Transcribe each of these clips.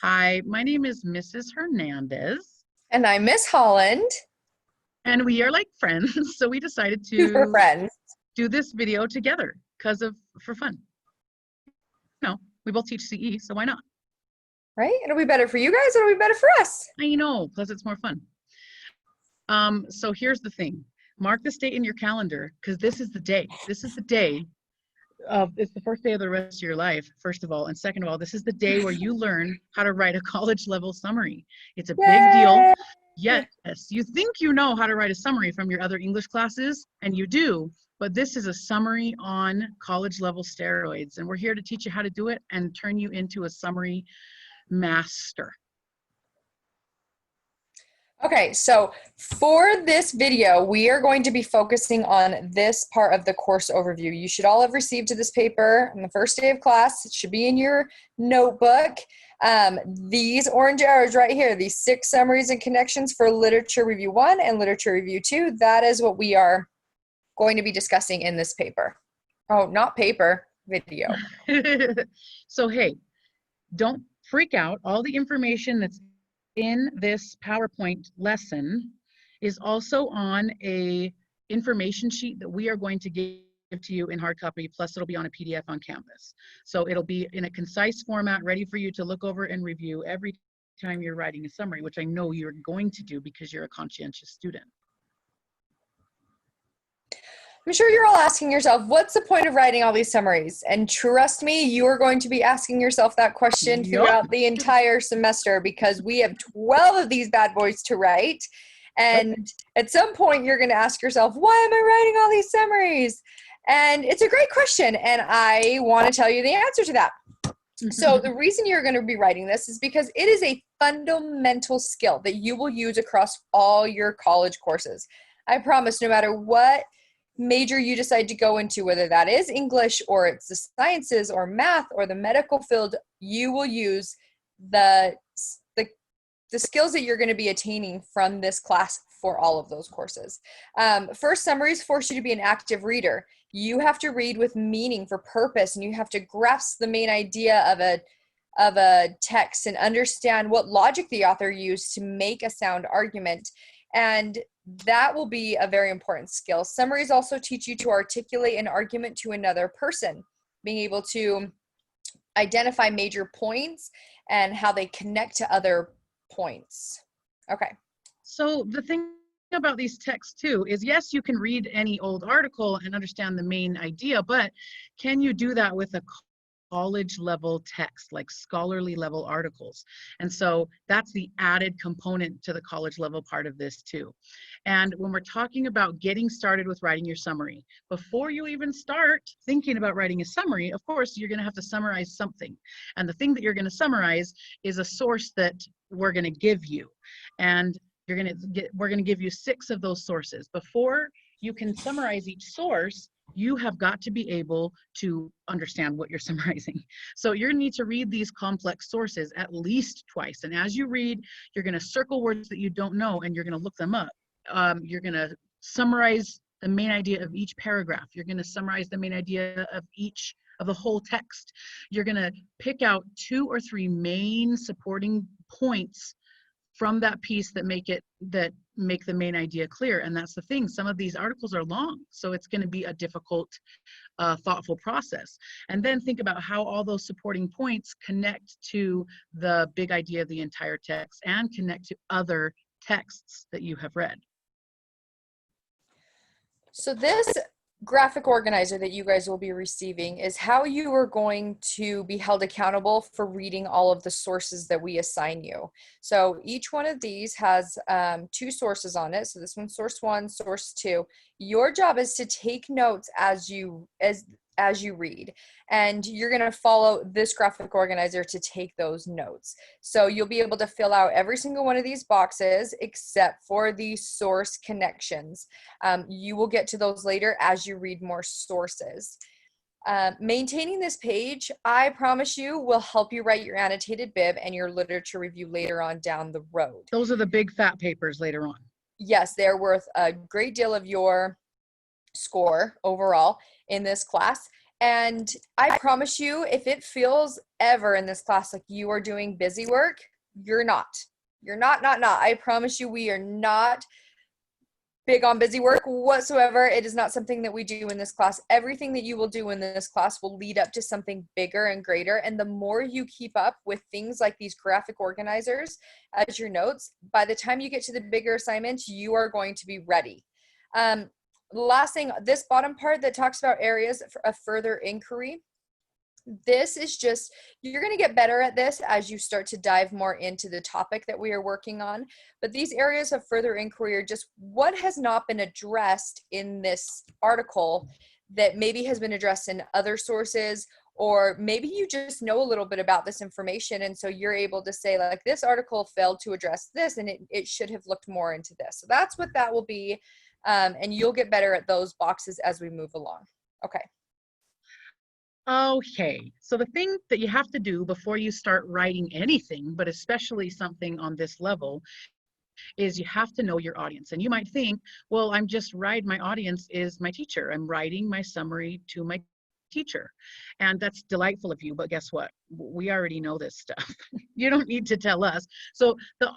Hi, my name is Mrs. Hernandez, And I'm Miss Holland. and we are like friends, so we decided Super to friends, do this video together for fun. No, we both teach CE, so why not? right? It'll be better for you guys. It'll be better for us. I know, plus it's more fun. So here's the thing. Mark this date in your calendar because this is the day. This is the day it's the first day of the rest of your life, first of all. And second of all, this is the day where you learn how to write a college level summary. It's a big deal. Yay! Yes, you think you know how to write a summary from your other English classes, and you do, but this is a summary on college level steroids. And we're here to teach you how to do it and turn you into a summary master. Okay, so for this video, we are going to be focusing on this part of the course overview. You should all have received this paper on the first day of class. It should be in your notebook. These orange arrows right here, these 6 summaries and connections for Literature Review 1 and Literature Review 2, that is what we are going to be discussing in this paper. Oh, not paper, video. So, hey, don't freak out. All the information that's in this PowerPoint lesson is also on a information sheet that we are going to give to you in hard copy, plus it'll be on a PDF on Canvas. So it'll be in a concise format, ready for you to look over and review every time you're writing a summary, which I know you're going to do because you're a conscientious student. I'm sure you're all asking yourself, what's the point of writing all these summaries? And trust me, you are going to be asking yourself that question throughout the entire semester because we have 12 of these bad boys to write. And at some point, you're going to ask yourself, why am I writing all these summaries? And it's a great question, and I want to tell you the answer to that. So the reason you're going to be writing this is because it is a fundamental skill that you will use across all your college courses. I promise, no matter what major you decide to go into, whether that is English or it's the sciences or math or the medical field, you will use the skills that you're going to be attaining from this class for all of those courses. First, summaries force you to be an active reader. You have to read with meaning for purpose, and you have to grasp the main idea of a text and understand what logic the author used to make a sound argument. And that will be a very important skill. Summaries also teach you to articulate an argument to another person, being able to identify major points and how they connect to other points. Okay. So the thing about these texts too is, yes, you can read any old article and understand the main idea, but can you do that with a college level text, like scholarly level articles? And so that's the added component to the college level part of this too. And when we're talking about getting started with writing your summary, before you even start thinking about writing a summary, of course, you're going to have to summarize something. And the thing that you're going to summarize is a source that we're going to give you. And we're going to give you 6 of those sources. Before you can summarize each source, you have got to be able to understand what you're summarizing. So you're going to need to read these complex sources at least twice. And as you read, you're going to circle words that you don't know, and you're going to look them up. You're going to summarize the main idea of each paragraph. You're going to summarize the main idea of the whole text. You're going to pick out 2 or 3 main supporting points from that piece that make the main idea clear. And that's the thing, some of these articles are long, so it's going to be a difficult, thoughtful process. And then think about how all those supporting points connect to the big idea of the entire text and connect to other texts that you have read. So this graphic organizer that you guys will be receiving is how you are going to be held accountable for reading all of the sources that we assign you. So each one of these has 2 sources on it. So this one's source 1, source 2. Your job is to take notes as you read, and you're going to follow this graphic organizer to take those notes. So you'll be able to fill out every single one of these boxes except for the source connections. You will get to those later as you read more sources. Maintaining this page, I promise you, will help you write your annotated bib and your literature review later on down the road. Those are the big fat papers later on. Yes, they're worth a great deal of your score overall in this class. And I promise you, if it feels ever in this class like you are doing busy work, you're not. You're not. I promise you, we are not big on busy work whatsoever. It is not something that we do in this class. Everything that you will do in this class will lead up to something bigger and greater. And the more you keep up with things like these graphic organizers as your notes, by the time you get to the bigger assignments, you are going to be ready. The last thing, this bottom part that talks about areas of further inquiry, this is just, you're going to get better at this as you start to dive more into the topic that we are working on. But these areas of further inquiry are just what has not been addressed in this article that maybe has been addressed in other sources, or maybe you just know a little bit about this information. And so you're able to say, like, this article failed to address this, and it should have looked more into this. So that's what that will be. And you'll get better at those boxes as we move along. Okay. Okay, so the thing that you have to do before you start writing anything, but especially something on this level, is you have to know your audience. And you might think, well, my audience is my teacher. I'm writing my summary to my teacher. And that's delightful of you, but guess what? We already know this stuff. You don't need to tell us. So the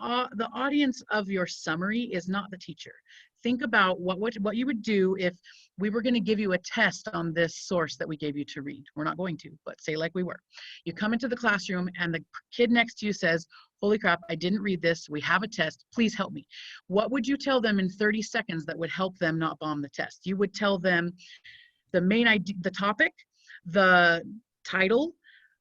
audience of your summary is not the teacher. Think about what you would do if we were going to give you a test on this source that we gave you to read. We're not going to, but say like we were. You come into the classroom and the kid next to you says, holy crap, I didn't read this. We have a test. Please help me. What would you tell them in 30 seconds that would help them not bomb the test? You would tell them the main idea, the topic, the title,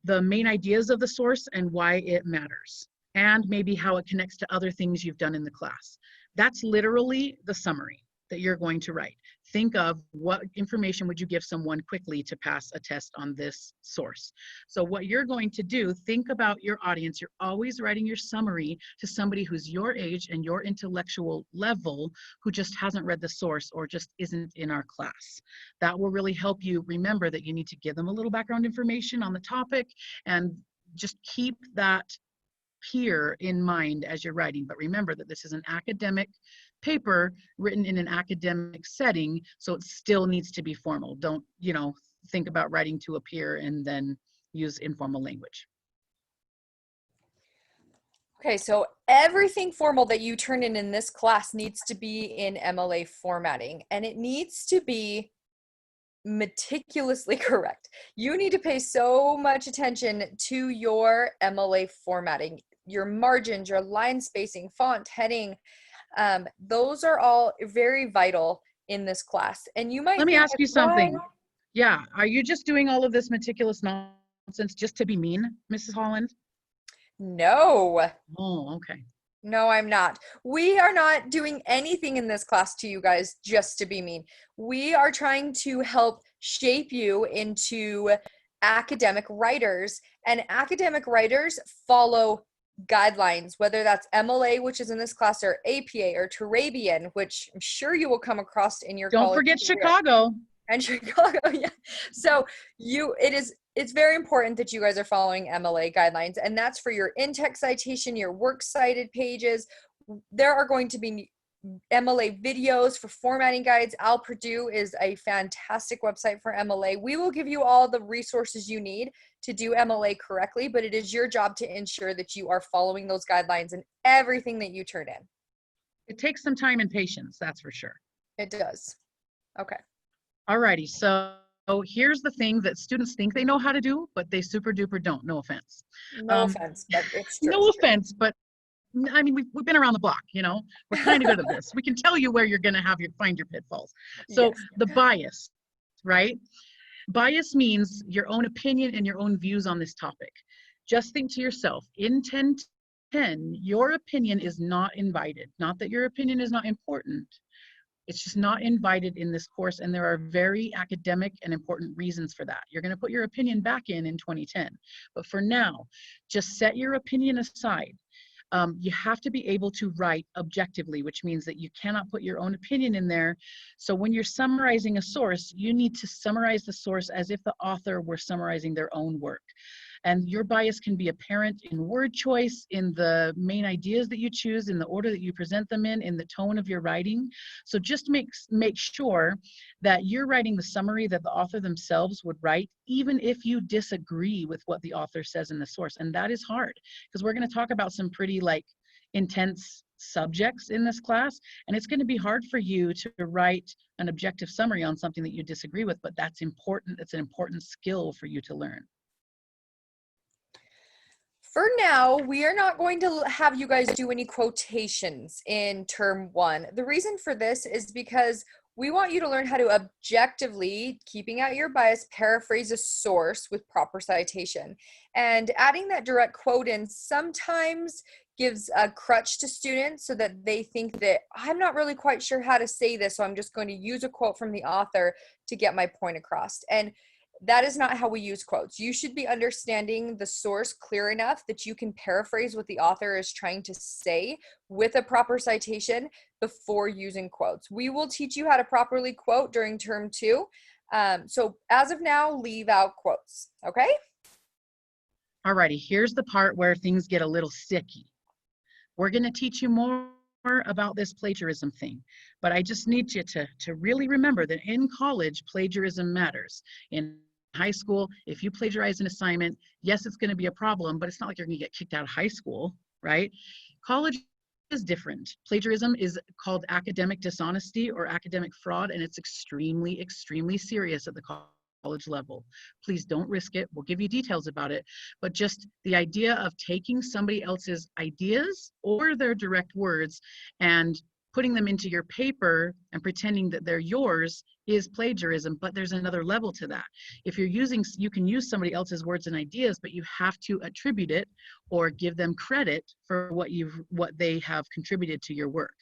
the main ideas of the source, and why it matters, and maybe how it connects to other things you've done in the class. That's literally the summary that you're going to write. Think of what information would you give someone quickly to pass a test on this source. So what you're going to do, think about your audience. You're always writing your summary to somebody who's your age and your intellectual level, who just hasn't read the source or just isn't in our class. That will really help you remember that you need to give them a little background information on the topic, and just keep that peer in mind as you're writing. But remember that this is an academic paper written in an academic setting, so it still needs to be formal. Don't, think about writing to a peer and then use informal language. Okay, so everything formal that you turn in this class needs to be in MLA formatting, and it needs to be meticulously correct. You need to pay so much attention to your MLA formatting, your margins, your line spacing, font, heading. Those are all very vital in this class. And you might Let me ask you something. Why? Yeah, are you just doing all of this meticulous nonsense just to be mean, Mrs. Holland? No. Oh, okay. No, I'm not. We are not doing anything in this class to you guys just to be mean. We are trying to help shape you into academic writers, and academic writers follow guidelines, whether that's MLA, which is in this class, or APA or Turabian, which I'm sure you will come across in your Don't college forget career. Chicago. And Chicago, yeah. So it's very important that you guys are following MLA guidelines, and that's for your in-text citation, your works cited pages. There are going to be MLA videos for formatting guides. Al Purdue is a fantastic website for MLA. We will give you all the resources you need to do MLA correctly, but it is your job to ensure that you are following those guidelines in everything that you turn in. It takes some time and patience, that's for sure. It does. Okay. Alrighty, so here's the thing that students think they know how to do, but they super duper don't. No offense. No offense, but it's true. No offense, but I mean, we've been around the block, we're kind of good at this. We can tell you where you're going to find your pitfalls. So Yes. the bias, right? Bias means your own opinion and your own views on this topic. Just think to yourself, in 1010, your opinion is not invited. Not that your opinion is not important. It's just not invited in this course, and there are very academic and important reasons for that. You're going to put your opinion back in 2010. But for now, just set your opinion aside. You have to be able to write objectively, which means that you cannot put your own opinion in there. So when you're summarizing a source, you need to summarize the source as if the author were summarizing their own work. And your bias can be apparent in word choice, in the main ideas that you choose, in the order that you present them in the tone of your writing. So just make sure that you're writing the summary that the author themselves would write, even if you disagree with what the author says in the source. And that is hard, because we're going to talk about some pretty intense subjects in this class, and it's going to be hard for you to write an objective summary on something that you disagree with, but that's important. It's an important skill for you to learn. For now, we are not going to have you guys do any quotations in term 1. The reason for this is because we want you to learn how to objectively, keeping out your bias, paraphrase a source with proper citation. And adding that direct quote in sometimes gives a crutch to students so that they think that I'm not really quite sure how to say this, so I'm just going to use a quote from the author to get my point across. And that is not how we use quotes. You should be understanding the source clear enough that you can paraphrase what the author is trying to say with a proper citation before using quotes. We will teach you how to properly quote during term 2. So as of now, leave out quotes, okay? Alrighty, here's the part where things get a little sticky. We're going to teach you more about this plagiarism thing, but I just need you to really remember that in college, plagiarism matters. In high school, if you plagiarize an assignment, yes, it's going to be a problem, but it's not like you're going to get kicked out of high school, right? College is different. Plagiarism is called academic dishonesty or academic fraud, and it's extremely, extremely serious at the college level. Please don't risk it. We'll give you details about it, but just the idea of taking somebody else's ideas or their direct words and putting them into your paper and pretending that they're yours is plagiarism, but there's another level to that. If you're using, you can use somebody else's words and ideas, but you have to attribute it or give them credit for what they have contributed to your work.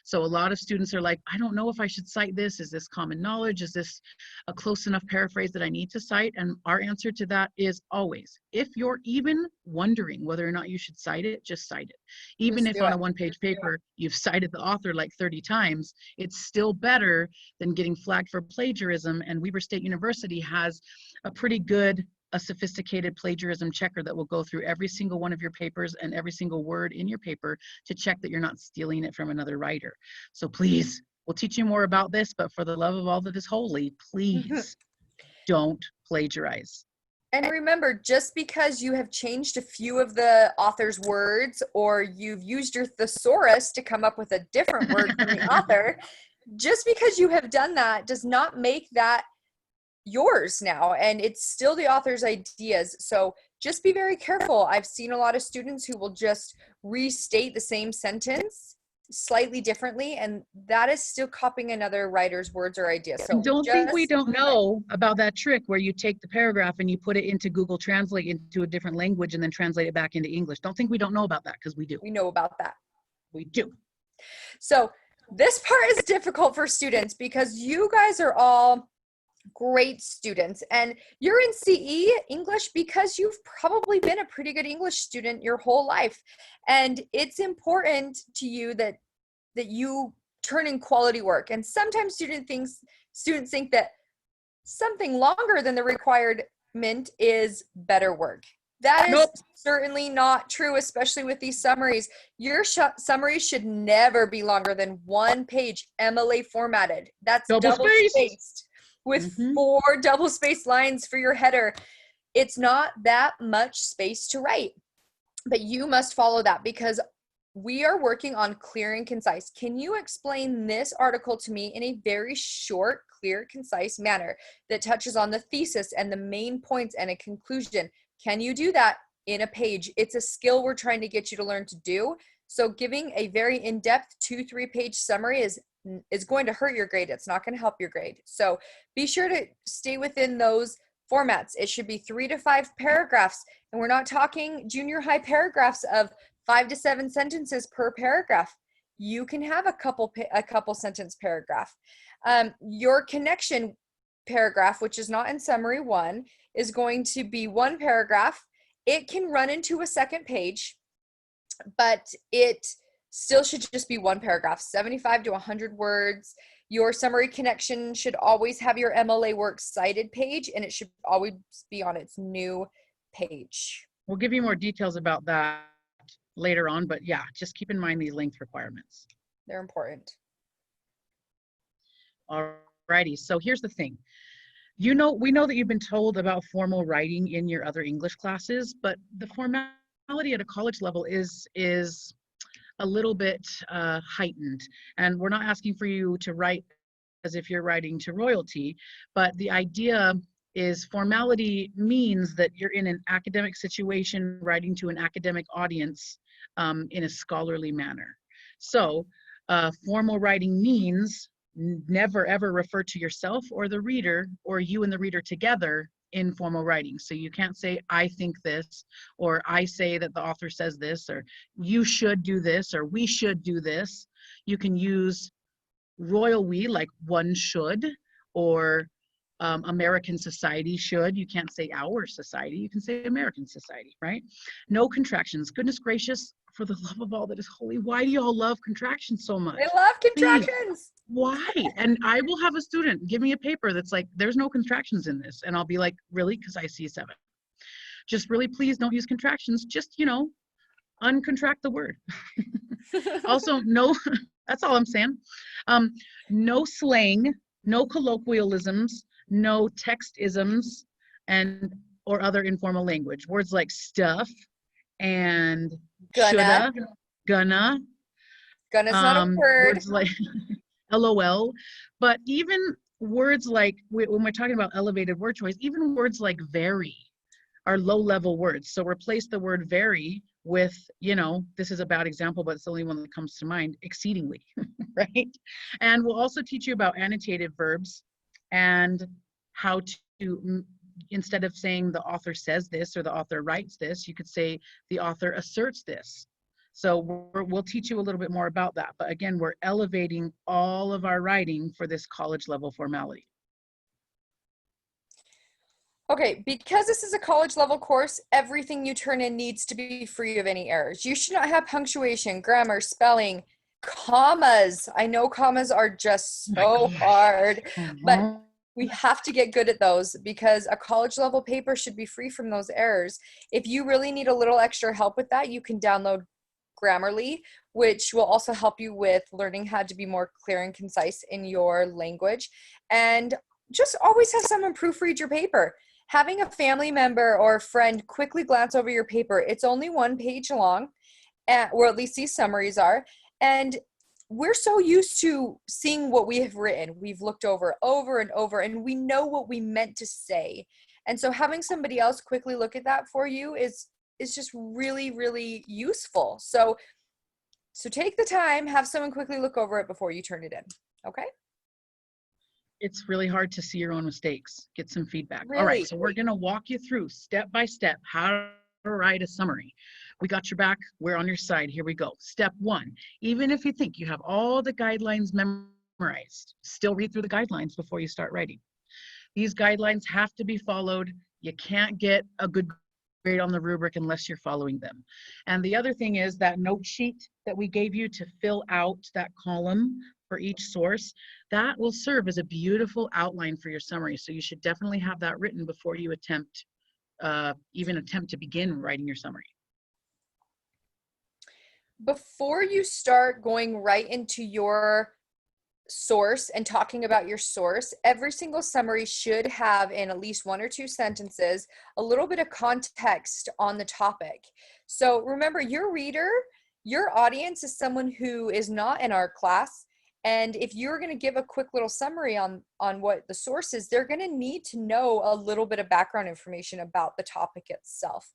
So a lot of students are like, I don't know if I should cite this. Is this common knowledge? Is this a close enough paraphrase that I need to cite? And our answer to that is always, if you're even wondering whether or not you should cite it, just cite it. Even if on a one-page paper, you've cited the author like 30 times, it's still better than getting flagged for plagiarism. And Weber State University has a pretty good, a sophisticated plagiarism checker that will go through every single one of your papers and every single word in your paper to check that you're not stealing it from another writer. So please, we'll teach you more about this, but for the love of all that is holy, please don't plagiarize. And remember, just because you have changed a few of the author's words or you've used your thesaurus to come up with a different word from the author, just because you have done that does not make that yours now, and it's still the author's ideas. So just be very careful. I've seen a lot of students who will just restate the same sentence slightly differently, and that is still copying another writer's words or ideas. So don't think we don't know about that trick where you take the paragraph and you put it into Google Translate into a different language and then translate it back into English. Don't think we don't know about that, because we do. We know about that. We do. So this part is difficult for students because you guys are all great students and you're in CE English because you've probably been a pretty good English student your whole life, and it's important to you that you turn in quality work. And sometimes students think that something longer than the requirement is better work. That is certainly not true, especially with these summaries. Your summaries should never be longer than 1 page, MLA formatted. That's double spaced with 4 double spaced lines for your header. It's not that much space to write, but you must follow that because we are working on clear and concise. Can you explain this article to me in a very short, clear, concise manner that touches on the thesis and the main points and a conclusion? Can you do that in a page? It's a skill we're trying to get you to learn to do. So giving a very in-depth 2-3 page summary is going to hurt your grade. It's not going to help your grade. So be sure to stay within those formats. It should be 3 to 5 paragraphs. And we're not talking junior high paragraphs of 5 to 7 sentences per paragraph. You can have a couple sentence paragraph. Your connection paragraph, which is not in summary 1, is going to be 1 paragraph. It can run into a second page, but it still should just be 1 paragraph, 75 to 100 words. Your summary connection should always have your MLA work cited page, and it should always be on its new page. We'll give you more details about that later on, but yeah, just keep in mind these length requirements. They're important. Alrighty, so here's the thing. We know that you've been told about formal writing in your other English classes, but the formality at a college level is a little bit heightened. And we're not asking for you to write as if you're writing to royalty, but the idea is formality means that you're in an academic situation, writing to an academic audience in a scholarly manner. So formal writing means never ever refer to yourself or the reader, or you and the reader together in formal writing. So you can't say, I think this, or I say that the author says this, or you should do this, or we should do this. You can use royal we, like one should, or American society should. You can't say our society, you can say American society, right? No contractions. Goodness gracious, for the love of all that is holy, why do y'all love contractions so much? I love contractions. Please, why? And I will have a student give me a paper that's like, there's no contractions in this. And I'll be like, really? Because I see 7. Just really, please don't use contractions. Just, uncontract the word. Also, no, that's all I'm saying. No slang, no colloquialisms, no text-isms, or other informal language. Words like stuff and shoulda, gonna. Gunna's not a word. Words like LOL. But even words like, when we're talking about elevated word choice, even words like very are low-level words. So replace the word very with, this is a bad example, but it's the only one that comes to mind, exceedingly, right? And we'll also teach you about annotative verbs and how to, instead of saying the author says this or the author writes this, you could say the author asserts this. So we'll teach you a little bit more about that. But again, we're elevating all of our writing for this college level formality. Okay, because this is a college level course, everything you turn in needs to be free of any errors. You should not have punctuation, grammar, spelling, commas. I know commas are just so hard, but we have to get good at those because a college level paper should be free from those errors. If you really need a little extra help with that, you can download Grammarly, which will also help you with learning how to be more clear and concise in your language. And just always have someone proofread your paper. Having a family member or a friend quickly glance over your paper, it's only 1 page long, or at least these summaries are, and we're so used to seeing what we have written. We've looked over and over, and we know what we meant to say. And so having somebody else quickly look at that for you is just really, really useful. So take the time, have someone quickly look over it before you turn it in, okay? It's really hard to see your own mistakes. Get some feedback. Really? All right, so we're going to walk you through step by step how to write a summary. We got your back. We're on your side. Here we go. Step 1, even if you think you have all the guidelines memorized, still read through the guidelines before you start writing. These guidelines have to be followed. You can't get a good grade on the rubric unless you're following them. And the other thing is that note sheet that we gave you to fill out that column for each source, that will serve as a beautiful outline for your summary. So you should definitely have that written before you even attempt to begin writing your summary. Before you start going right into your source and talking about your source, every single summary should have in at least 1 or 2 sentences a little bit of context on the topic. So remember, your reader, your audience is someone who is not in our class. And if you're going to give a quick little summary on what the source is, they're going to need to know a little bit of background information about the topic itself.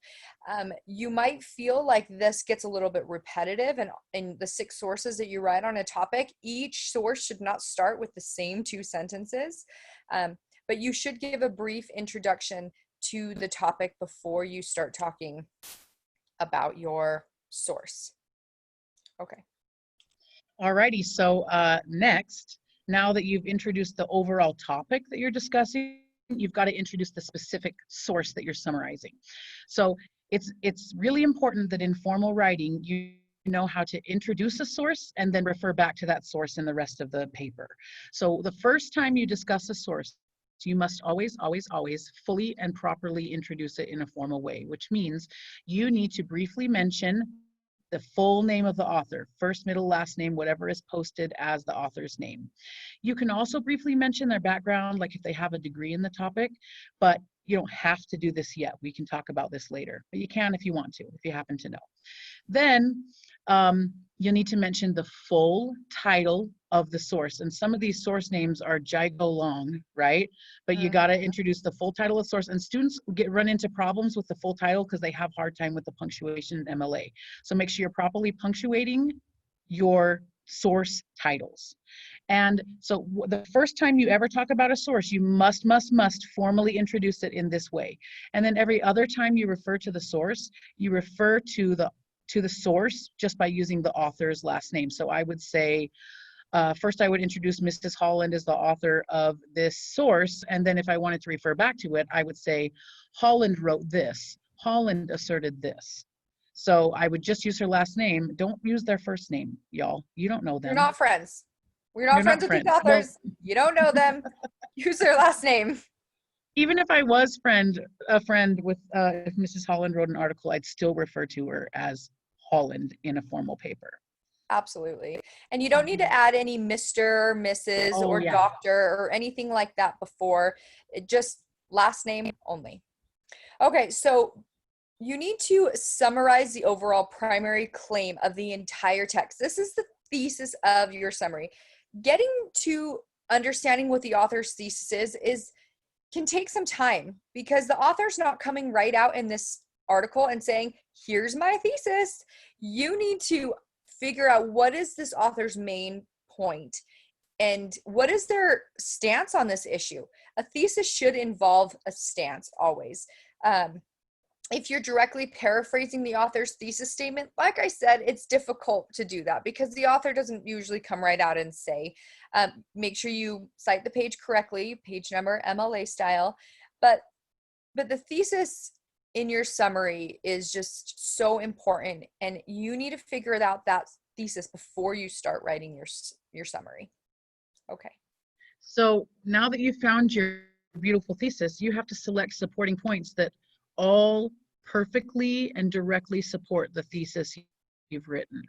You might feel like this gets a little bit repetitive, and in the 6 sources that you write on a topic, each source should not start with the same 2 sentences, but you should give a brief introduction to the topic before you start talking about your source. Okay. Alrighty, so next, now that you've introduced the overall topic that you're discussing, you've got to introduce the specific source that you're summarizing. So it's really important that in formal writing, you know how to introduce a source and then refer back to that source in the rest of the paper. So the first time you discuss a source, you must always, always, always fully and properly introduce it in a formal way, which means you need to briefly mention the full name of the author, first, middle, last name, whatever is posted as the author's name. You can also briefly mention their background, like if they have a degree in the topic, but you don't have to do this yet. We can talk about this later, but you can if you want to, if you happen to know. Then you'll need to mention the full title of the source. And some of these source names are gigo long, right? But you got to introduce the full title of source. And students run into problems with the full title because they have hard time with the punctuation in MLA. So make sure you're properly punctuating your source titles. And so the first time you ever talk about a source, you must formally introduce it in this way. And then every other time you refer to the source, you refer to the source just by using the author's last name. So I would say, first I would introduce Mrs. Holland as the author of this source. And then if I wanted to refer back to it, I would say, Holland wrote this. Holland asserted this. So I would just use her last name. Don't use their first name, y'all. You don't know them. You're not friends. We're not friends with these authors. Well, you don't know them. Use their last name. Even if I was a friend with, if Mrs. Holland wrote an article, I'd still refer to her as Holland in a formal paper. Absolutely. And you don't need to add any Mr., Mrs., or Doctor or anything like that before. It just last name only. Okay, so you need to summarize the overall primary claim of the entire text. This is the thesis of your summary. Getting to understanding what the author's thesis can take some time because the author's not coming right out in this article and saying, here's my thesis. You need to figure out what is this author's main point and what is their stance on this issue. A thesis should involve a stance always. If you're directly paraphrasing the author's thesis statement, like I said, it's difficult to do that because the author doesn't usually come right out and say, make sure you cite the page correctly, page number, MLA style. But the thesis in your summary is just so important, and you need to figure out that thesis before you start writing your summary. Okay. So now that you've found your beautiful thesis, you have to select supporting points that all perfectly and directly support the thesis you've written.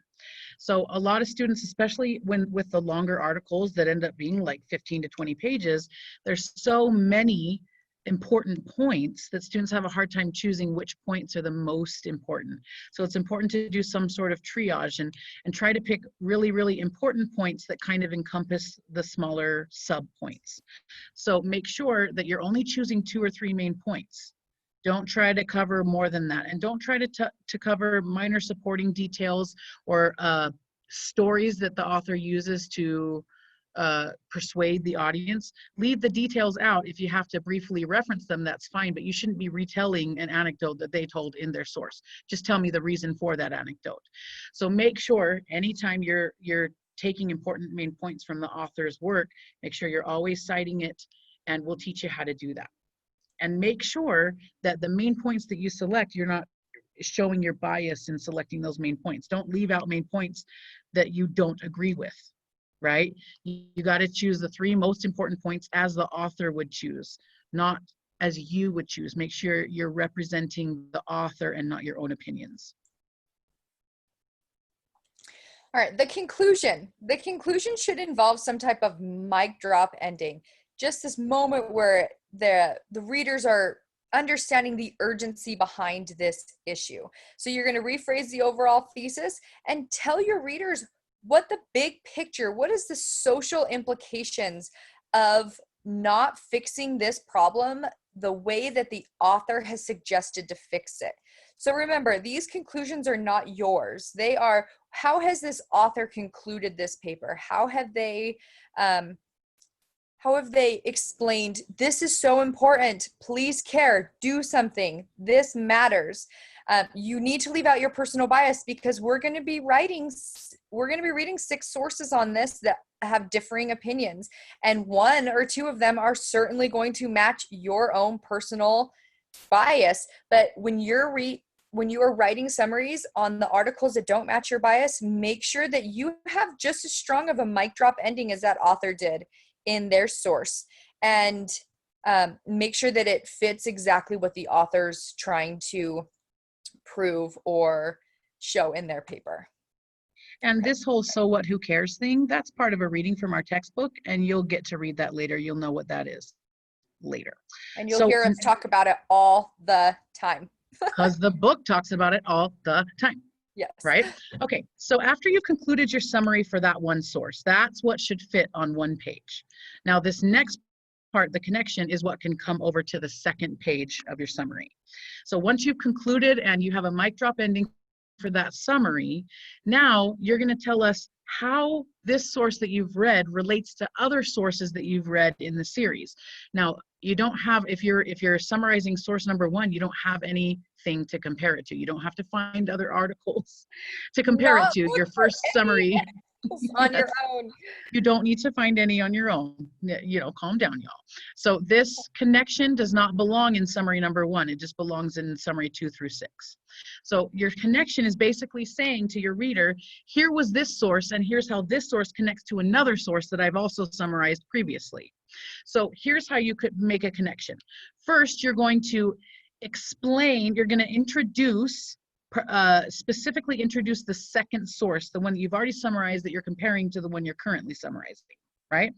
So a lot of students, especially with the longer articles that end up being like 15 to 20 pages, there's so many important points that students have a hard time choosing which points are the most important. So it's important to do some sort of triage and try to pick really, really important points that kind of encompass the smaller sub points. So make sure that you're only choosing 2 or 3 main points. Don't try to cover more than that. And don't try to cover minor supporting details or stories that the author uses to persuade the audience. Leave the details out. If you have to briefly reference them, that's fine, but you shouldn't be retelling an anecdote that they told in their source. Just tell me the reason for that anecdote. So make sure anytime you're taking important main points from the author's work, make sure you're always citing it, and we'll teach you how to do that. And make sure that the main points that you select, you're not showing your bias in selecting those main points. Don't leave out main points that you don't agree with, right? You got to choose the 3 most important points as the author would choose, not as you would choose. Make sure you're representing the author and not your own opinions. All right, the conclusion. The conclusion should involve some type of mic drop ending. Just this moment where the readers are understanding the urgency behind this issue. So you're going to rephrase the overall thesis and tell your readers what the big picture, what is the social implications of not fixing this problem the way that the author has suggested to fix it. So remember, these conclusions are not yours. They are, how has this author concluded this paper? How have they explained, this is so important, please care, do something, this matters. You need to leave out your personal bias because we're going to be reading 6 sources on this that have differing opinions, and 1 or 2 of them are certainly going to match your own personal bias. But when you are writing summaries on the articles that don't match your bias, make sure that you have just as strong of a mic drop ending as that author did in their source. And make sure that it fits exactly what the author's trying to prove or show in their paper. And this whole "so what, who cares" thing, that's part of a reading from our textbook, and you'll get to read that later. You'll know what that is later. And you'll hear us talk about it all the time. Because the book talks about it all the time. Yes. Right? Okay, so after you've concluded your summary for that one source, that's what should fit on one page. Now, this next part, the connection, is what can come over to the second page of your summary. So once you've concluded and you have a mic drop ending for that summary, now you're going to tell us how this source that you've read relates to other sources that you've read in the series. Now, you don't have, if you're summarizing source number one, you don't have anything to compare it to. You don't have to find other articles to compare it to. Your first summary on your own. You don't need to find any on your own. You know, calm down, y'all. So this connection does not belong in summary number one. It just belongs in summary 2 through 6. So your connection is basically saying to your reader, here was this source, and here's how this source connects to another source that I've also summarized previously. So here's how you could make a connection. First, you're going to explain, you're going to introduce, specifically introduce the second source, the one that you've already summarized that you're comparing to the one you're currently summarizing, right?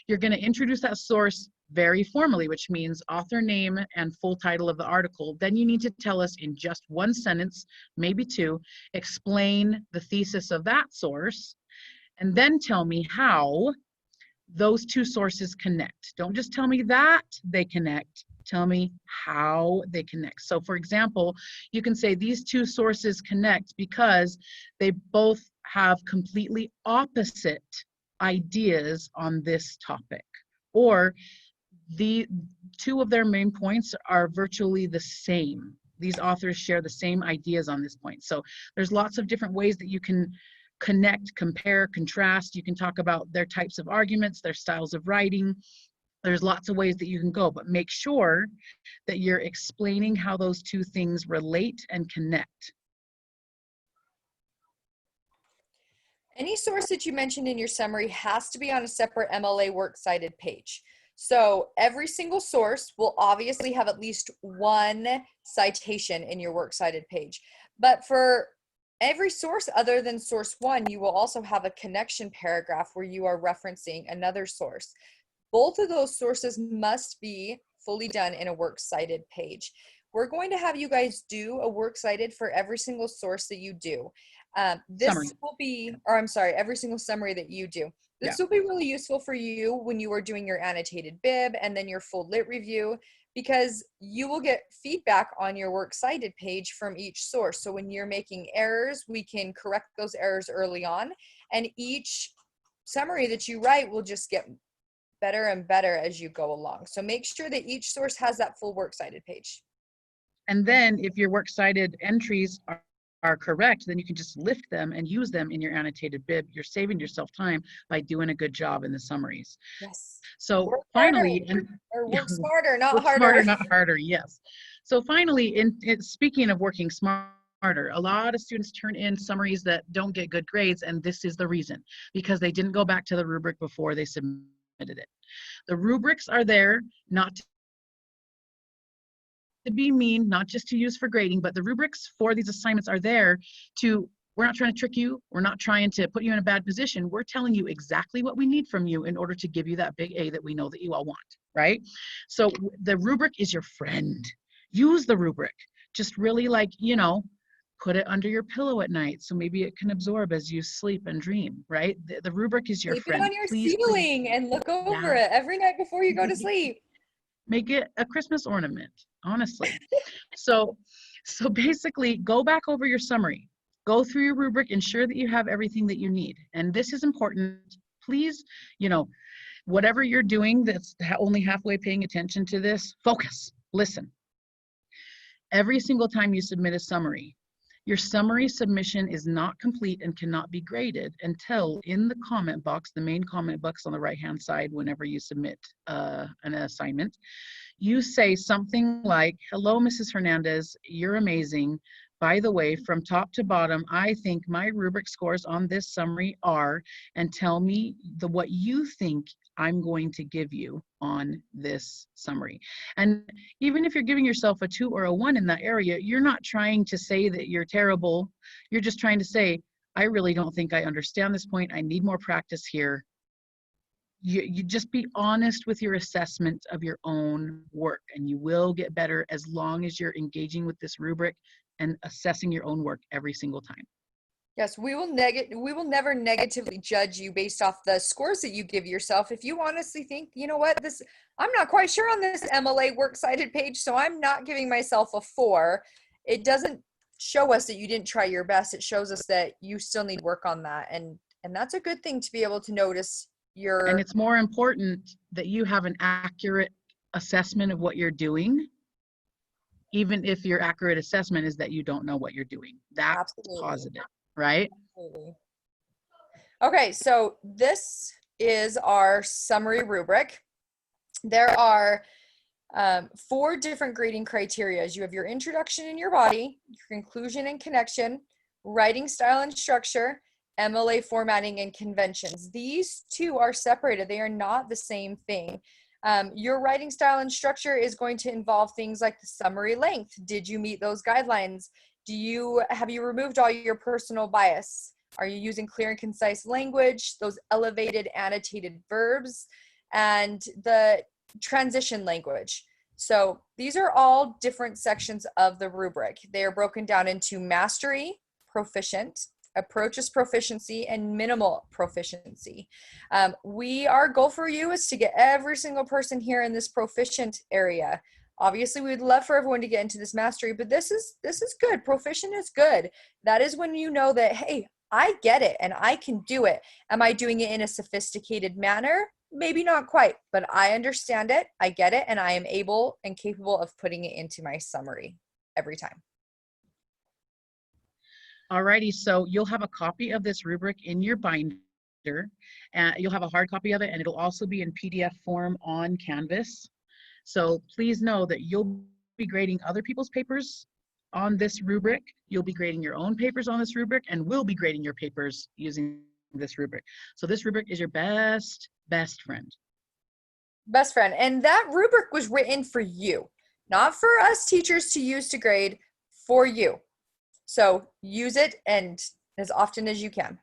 You're going to introduce that source very formally, which means author name and full title of the article. Then you need to tell us in just one sentence, maybe two, explain the thesis of that source, and then tell me how those two sources connect. Don't just tell me that they connect. Tell me how they connect. So for example, you can say these two sources connect because they both have completely opposite ideas on this topic, or the two of their main points are virtually the same. These authors share the same ideas on this point. So there's lots of different ways that you can connect, compare, contrast. You can talk about their types of arguments, their styles of writing. There's lots of ways that you can go, but make sure that you're explaining how those two things relate and connect. Any source that you mentioned in your summary has to be on a separate MLA works cited page. So every single source will obviously have at least one citation in your works cited page. But for every source other than source one, you will also have a connection paragraph where you are referencing another source. Both of those sources must be fully done in a works cited page. We're going to have you guys do a works cited for every single source that you do. Every single summary that you do. This will be really useful for you when you are doing your annotated bib and then your full lit review, because you will get feedback on your works cited page from each source. So when you're making errors, we can correct those errors early on, and each summary that you write will just get better and better as you go along. So make sure that each source has that full works cited page. And then if your works cited entries are correct, then you can just lift them and use them in your annotated bib. You're saving yourself time by doing a good job in the summaries. Yes. So work finally, work smarter, not work harder. Smarter, not harder. Yes. So finally, speaking of working smarter, a lot of students turn in summaries that don't get good grades, and this is the reason, because they didn't go back to the rubric before they submitted it. The rubrics are there not to be mean, not just to use for grading, but the rubrics for these assignments are there to, we're not trying to trick you, we're not trying to put you in a bad position, we're telling you exactly what we need from you in order to give you that big A that we know that you all want, right? So the rubric is your friend. Use the rubric. Just really, like, you know, put it under your pillow at night so maybe it can absorb as you sleep and dream, right? The rubric is your friend. Keep it on your ceiling and look over it every night before you go to sleep. Make it a Christmas ornament, honestly. So basically, go back over your summary. Go through your rubric, ensure that you have everything that you need. And this is important. Please, you know, whatever you're doing that's only halfway paying attention to this, focus, listen. Every single time you submit a summary, your summary submission is not complete and cannot be graded until in the comment box, the main comment box on the right-hand side, whenever you submit an assignment, you say something like, "Hello, Mrs. Hernandez, you're amazing, by the way, from top to bottom, I think my rubric scores on this summary are, and tell me what you think I'm going to give you on this summary. And even if you're giving yourself a 2 or a 1 in that area, you're not trying to say that you're terrible. You're just trying to say, I really don't think I understand this point. I need more practice here. You just be honest with your assessment of your own work, and you will get better as long as you're engaging with this rubric and assessing your own work every single time. Yes, we will never negatively judge you based off the scores that you give yourself. If you honestly think, you know what, I'm not quite sure on this MLA works cited page, so I'm not giving myself a 4. It doesn't show us that you didn't try your best. It shows us that you still need work on that. And that's a good thing to be able to notice your. And it's more important that you have an accurate assessment of what you're doing, even if your accurate assessment is that you don't know what you're doing. That's Absolutely. Positive. Right? Absolutely. Okay, so this is our summary rubric. There are 4 different grading criteria. You have your introduction and your body, your conclusion and connection, writing style and structure, MLA formatting, and conventions. These 2 are separated. They are not the same thing. Your writing style and structure is going to involve things like the summary length. Did you meet those guidelines? Have you removed all your personal bias? Are you using clear and concise language, those elevated annotated verbs, and the transition language? So these are all different sections of the rubric. They are broken down into mastery, proficient, approaches proficiency, and minimal proficiency. Our goal for you is to get every single person here in this proficient area. Obviously, we would love for everyone to get into this mastery, but this is good. Proficient is good. That is when you know that, hey, I get it and I can do it. Am I doing it in a sophisticated manner? Maybe not quite, but I understand it, I get it, and I am able and capable of putting it into my summary every time. Alrighty, so you'll have a copy of this rubric in your binder. You'll have a hard copy of it, and it'll also be in PDF form on Canvas. So please know that you'll be grading other people's papers on this rubric. You'll be grading your own papers on this rubric, and we'll be grading your papers using this rubric. So this rubric is your best friend. Best friend. And that rubric was written for you, not for us teachers to use to grade, for you. So use it and as often as you can.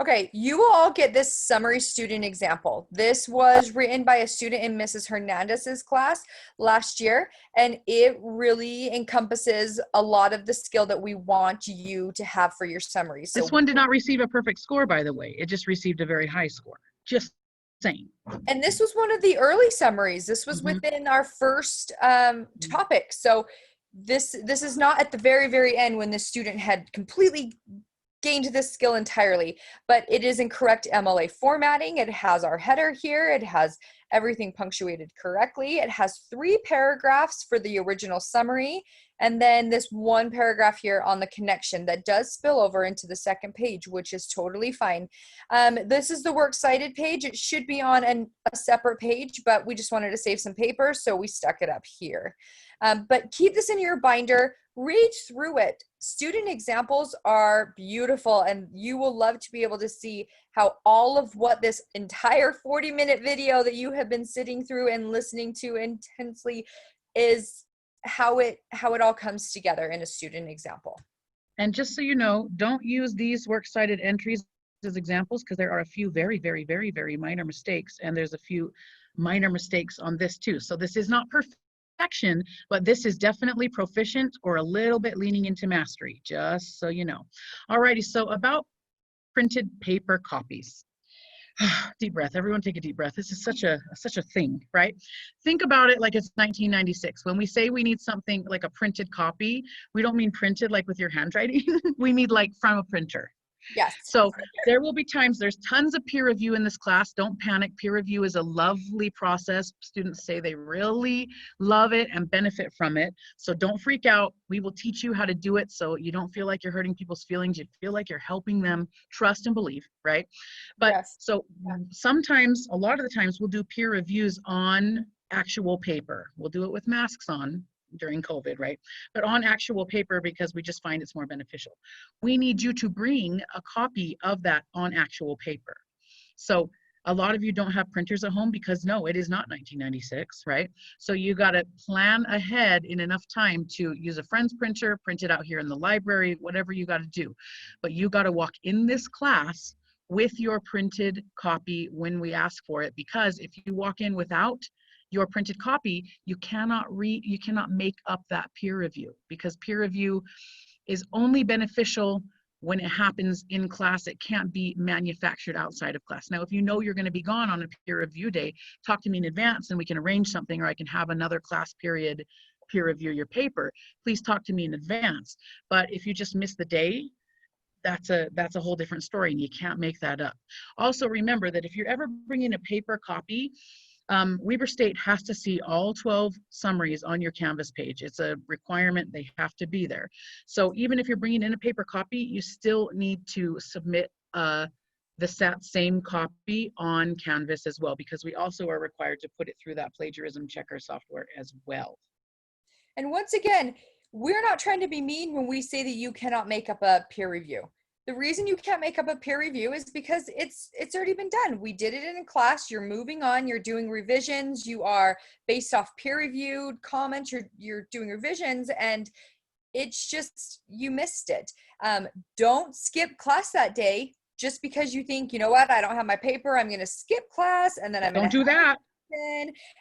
Okay, you will all get this summary student example. This was written by a student in Mrs. Hernandez's class last year, and it really encompasses a lot of the skill that we want you to have for your summary. So this one did not receive a perfect score, by the way. It just received a very high score. Just saying. And this was one of the early summaries. This was within our first topic. So this is not at the very, very end when the student had completely gained this skill entirely, but it is in correct MLA formatting. It has our header here. It has everything punctuated correctly. It has 3 paragraphs for the original summary, and then this 1 paragraph here on the connection that does spill over into the second page, which is totally fine. This is the works cited page. It should be on a separate page, but we just wanted to save some paper, so we stuck it up here. But keep this in your binder, read through it. Student examples are beautiful, and you will love to be able to see how all of what this entire 40-minute video that you have been sitting through and listening to intensely is, how it all comes together in a student example. And just so you know, don't use these works cited entries as examples, because there are a few very, very, very, very minor mistakes, and there's a few minor mistakes on this too. So this is not perfection, but this is definitely proficient or a little bit leaning into mastery, just so you know. Alrighty, so about printed paper copies. Deep breath. Everyone take a deep breath. This is such a thing, right? Think about it like it's 1996. When we say we need something like a printed copy, we don't mean printed like with your handwriting. We mean like from a printer. Yes. So there will be times, there's tons of peer review in this class. Don't panic. Peer review is a lovely process. Students say they really love it and benefit from it. So don't freak out. We will teach you how to do it so you don't feel like you're hurting people's feelings. You feel like you're helping them trust and believe, right? But yes. So sometimes, a lot of the times, we'll do peer reviews on actual paper. We'll do it with masks on. during COVID, right? But on actual paper, because we just find it's more beneficial. We need you to bring a copy of that on actual paper. So a lot of you don't have printers at home because no, it is not 1996, right? So you got to plan ahead in enough time to use a friend's printer, print it out here in the library, whatever you got to do. But you got to walk in this class with your printed copy when we ask for it, because if you walk in without your printed copy, you cannot make up that peer review, because peer review is only beneficial when it happens in class. It can't be manufactured outside of class. Now, if you know you're going to be gone on a peer review day, talk to me in advance and we can arrange something, or I can have another class period peer review your paper. Please talk to me in advance. But if you just miss the day, that's a whole different story, and you can't make that up. Also, remember that if you're ever bringing a paper copy, Weber State has to see all 12 summaries on your Canvas page. It's a requirement, they have to be there. So even if you're bringing in a paper copy, you still need to submit the same copy on Canvas as well, because we also are required to put it through that plagiarism checker software as well. And once again, we're not trying to be mean when we say that you cannot make up a peer review. The reason you can't make up a peer review is because it's already been done. We did it in a class. You're moving on. You're doing revisions. You are based off peer-reviewed comments. You're doing revisions, and it's just you missed it. Don't skip class that day just because you think, you know what, I don't have my paper. I'm going to skip class, and then I'm going to do that.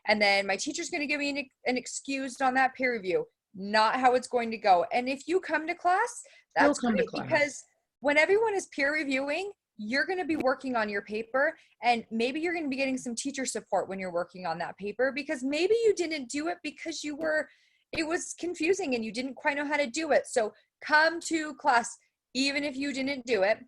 And then my teacher's going to give me an excuse on that peer review. Not how it's going to go. And if you come to class, that's great, because when everyone is peer reviewing, you're going to be working on your paper, and maybe you're going to be getting some teacher support when you're working on that paper, because maybe you didn't do it because it was confusing and you didn't quite know how to do it. So come to class, even if you didn't do it.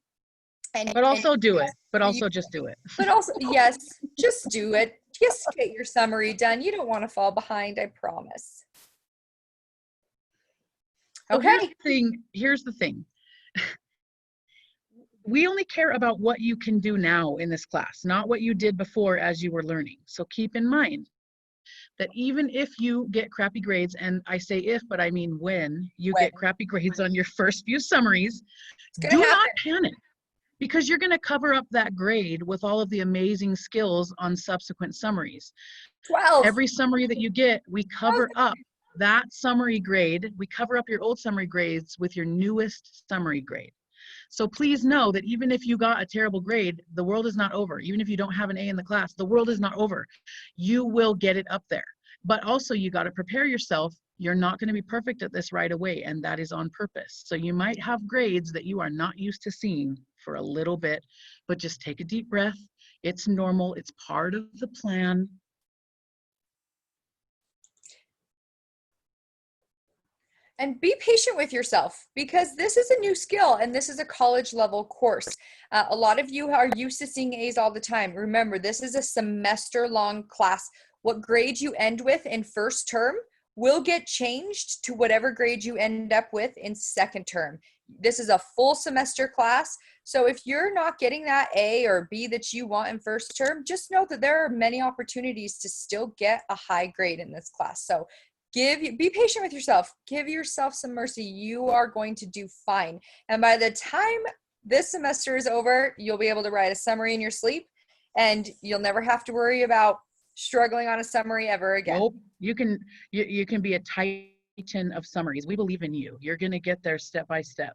But also do it. But also just do it. But also, yes, just do it. Just get your summary done. You don't want to fall behind, I promise. Okay. Here's the thing. We only care about what you can do now in this class, not what you did before as you were learning. So keep in mind that even if you get crappy grades, and I say if, but I mean when you get crappy grades on your first few summaries, do not panic, because you're going to cover up that grade with all of the amazing skills on subsequent summaries. 12. Every summary that you get, we cover up that summary grade. We cover up your old summary grades with your newest summary grade. So please know that even if you got a terrible grade, the world is not over. Even if you don't have an A in the class, the world is not over. You will get it up there. But also you got to prepare yourself. You're not going to be perfect at this right away, and that is on purpose. So you might have grades that you are not used to seeing for a little bit, but just take a deep breath. It's normal. It's part of the plan. And be patient with yourself, because this is a new skill and this is a college level course. A lot of you are used to seeing A's all the time. Remember, this is a semester long class. What grade you end with in first term will get changed to whatever grade you end up with in second term. This is a full semester class. So if you're not getting that A or B that you want in first term, just know that there are many opportunities to still get a high grade in this class. So be patient with yourself. Give yourself some mercy. You are going to do fine. And by the time this semester is over, you'll be able to write a summary in your sleep, and you'll never have to worry about struggling on a summary ever again. Nope. You can be a titan of summaries. We believe in you. You're going to get there step by step.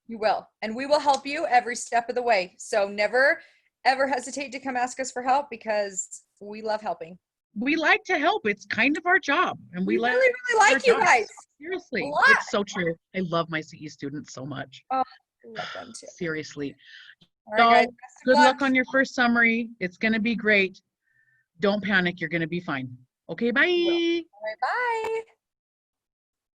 You will. And we will help you every step of the way. So never, ever hesitate to come ask us for help, because we love helping. We like to help. It's kind of our job. And we really, really like you guys. Seriously. It's so true. I love my CE students so much. Oh, I love them too. Seriously. All right, guys, good luck on your first summary. It's going to be great. Don't panic. You're going to be fine. Okay, bye. All right, bye.